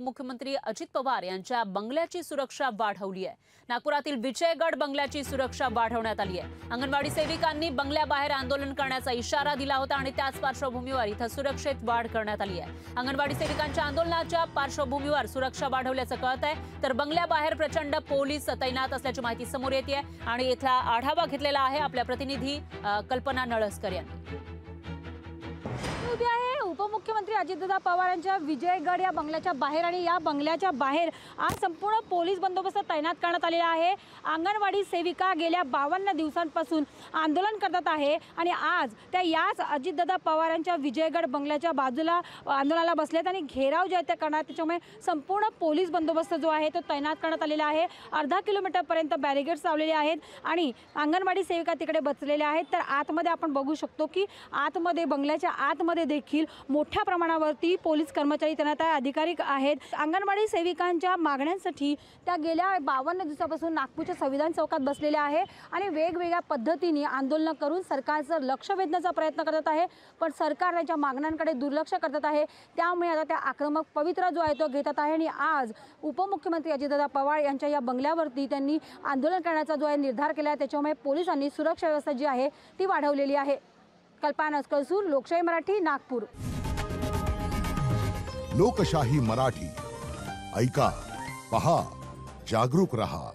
उपमुख्यमंत्री अजित पवार यांच्या बंगल्याची सुरक्षा वाढवली आहे। नागपुरातील विजयगड बंगल्याची सुरक्षा वाढवण्यात आली आहे। अंगणवाडी सेविकांनी बंगल्याबाहेर आंदोलन करण्याचा इशारा दिला होता आणि त्याच पार्श्वभूमीवर इथं सुरक्षेत वाढ करण्यात आली आहे। अंगणवाडी सेविकांच्या आंदोलनाच्या पार्श्वभूमीवर सुरक्षा वाढवल्याचं कळत आहे, तर बंगल्याबाहेर प्रचंड पोलीस तैनात असल्याची माहिती समोर येते आहे आणि इथला आढावा घेतलेला आहे आपल्या प्रतिनिधी कल्पना नळसकर यांनी। उभी आहे उपमुख्यमंत्री अजितदादा पवार यांच्या विजयगड या बंगल्याच्या बाहेर आणि या बंगल्याच्या बाहेर आज संपूर्ण पोलीस बंदोबस्त तैनात करण्यात आलेला आहे। अंगणवाडी सेविका गेल्या 52 दिवसांपासून आंदोलन करत आहे आणि आज त्या याच अजितदादा पवार यांच्या विजयगड बंगल्याच्या बाजूला आंदोलनाला बसलेत आणि घेराव जे ते करणार, त्याच्यामुळे संपूर्ण पोलीस बंदोबस्त जो आहे तो तैनात करण्यात आलेला आहे। अर्धा किलोमीटरपर्यंत बॅरिगेड्स लावलेले आहेत आणि अंगणवाडी सेविका तिकडे बसलेल्या आहेत। तर आतमध्ये आपण बघू शकतो की आतमध्ये बंगल्याच्या आतमध्ये देखील मोठ्या प्रमाणावरती पोलीस कर्मचारी तैनात आहे, अधिकारी आहेत। अंगणवाडी सेविकांच्या मागण्यांसाठी त्या गेल्या 52 दिवसापासून नागपूरच्या संविधान चौकात बसलेल्या आहे आणि वेगवेगळ्या पद्धतीने आंदोलन करून सरकारचं लक्ष वेधण्याचा प्रयत्न करत आहे, पण सरकार त्यांच्या मागण्यांकडे दुर्लक्ष करत आहे। त्यामुळे आता त्या आक्रमक पवित्रा जो आहे तो घेतात आहे आणि आज उपमुख्यमंत्री अजितदादा पवार यांच्या या बंगल्यावरती त्यांनी आंदोलन करण्याचा जो आहे निर्धार केला आहे। त्याच्यामुळे पोलिसांनी सुरक्षा व्यवस्था जी आहे ती वाढवलेली आहे। कल्पना नळसकर, लोकशाही मराठी, नागपूर। लोकशाही मराठी ऐका, पहा, जागरूक रहा।